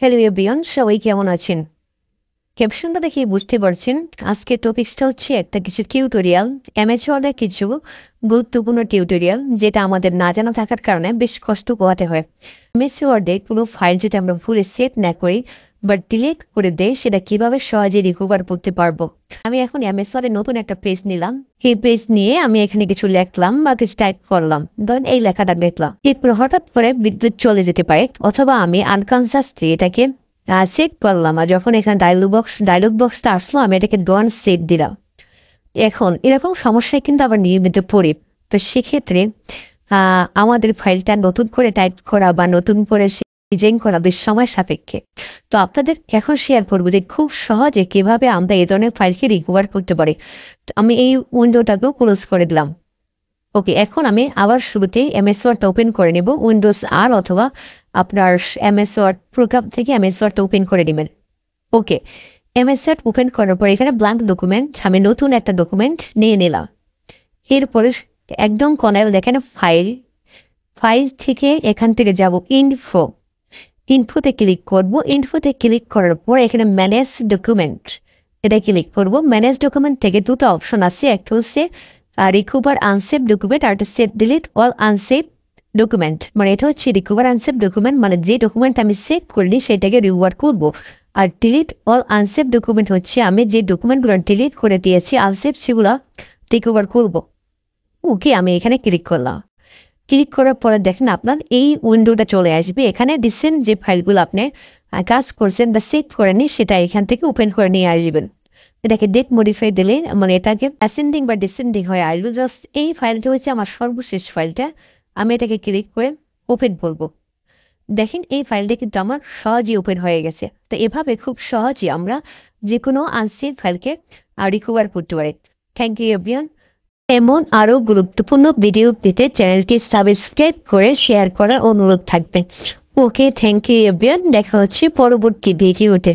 Hello everyone, সবাই কেমন আছেন? ক্যাপশনটা দেখে বুঝতে পারছেন আজকের টপিকসটা হচ্ছে একটা কিছু টিউটোরিয়াল, এমএস ওয়ার্ডের কিছু গুরুত্বপূর্ণ টিউটোরিয়াল যেটা আমাদের না জানা থাকার কারণে বেশ কষ্ট পোহাতে হয়। এমএস ওয়ার্ডে কোনো ফাইল যদি আমরা ভুলে সেভ না করি বা ডিলিট করে দেয়, সেটা কিভাবে সহজে রিকভার করতে পারবো। আমি এখন এমএস ওয়ার্ডে নতুন একটা পেজ নিলাম। এই পেজ নিয়ে আমি এখানে কিছু লিখলাম বা কিছু টাইপ করলাম, ধরেন এই লেখাটা লিখলাম। এরপর হঠাৎ করে বিদ্যুৎ চলে যেতে পারে, অথবা আমি আনকনসিয়াসলি এটাকে সেভ করলাম, আর যখন এখানে ডায়লগ বক্সটা আসলো আমি এটাকে ডন সেভ দিলাম। এখন এরকম সমস্যায় কিন্তু আবার নিয়মিত পড়ি। তো সেক্ষেত্রে আমাদের ফাইলটা নতুন করে টাইপ করা বা নতুন করে ডিজাইন করা বেশ সময় সাপেক্ষে। তো আপনাদের এখন শেয়ার করবো যে খুব সহজে কিভাবে আমরা এই ধরনের ফাইলকে রিকভার করতে পারি। তো আমি এই উইন্ডোটাকেও ক্লোজ করে দিলাম। ওকে, এখন আমি আবার শুরুতে এমএস ওয়ার্ডটা ওপেন করে নেব। উইন্ডোজ আর অথবা আপনার এমএস ওয়ার্ড প্রোগ্রাম থেকে এমএস ওয়ার্ডটা ওপেন করে নেবেন। ওকে, এমএস ওয়ার্ড ওপেন করার পর এখানে ব্ল্যাঙ্ক ডকুমেন্ট, আমি নতুন একটা ডকুমেন্ট নিয়ে নিলাম। এরপরে একদম কোনায় দেখেন ফাইল থেকে এখান থেকে যাব ইনফোতে ক্লিক করব। ইনফোতে ক্লিক করার পর এখানে ম্যানেজ ডকুমেন্ট, এটা ক্লিক করব। ম্যানেজ ডকুমেন্ট থেকে দুটো অপশন আছে, একটা হচ্ছে রিকভার আনসেভ ডকুমেন্ট, আর একটা save delete all unsave document. মানে এটা হচ্ছে রিকভার আনসেভ ডকুমেন্ট, মানে যে ডকুমেন্ট আমি সেভ করিনি সেটাকে রিকভার করব। আর ডিলিট অল আনসেভ ডকুমেন্ট হচ্ছে আমি যে ডকুমেন্টগুলো ডিলিট করে দিয়েছি আনসেভ, সেগুলো রিকভার করব। ওকে, আমি এখানে ক্লিক করলাম। ক্লিক করার পরে দেখেন আপনার এই উইন্ডোটা চলে আসবে। এখানে রিসেন্ট যে ফাইলগুলো আপনি কাজ করছেন বা সেভ করেনি সেটা এখান থেকে ওপেন করে নিয়ে আসবেন। এটাকে ডেট মডিফাই দিলে মানে এটাকে অ্যাসেন্ডিং বা ডিসেন্ডিং হয়ে আসবে। জাস্ট এই ফাইলটা হচ্ছে আমার সর্বশেষ ফাইলটা, আমি এটাকে ক্লিক করে ওপেন করব। দেখেন এই ফাইলটা কিন্তু আমার সহজেই ওপেন হয়ে গেছে। তো এভাবে খুব সহজেই আমরা যে কোনো আনসেভ ফাইলকে রিকভার করতে পারি। Thank you everyone. এমন আরও গুরুত্বপূর্ণ ভিডিও পেতে চ্যানেলটি সাবস্ক্রাইব করে শেয়ার করার অনুরোধ থাকবে। ওকে, থ্যাংক ইউ এভরিওয়ান। দেখা হচ্ছে পরবর্তী ভিডিওতে।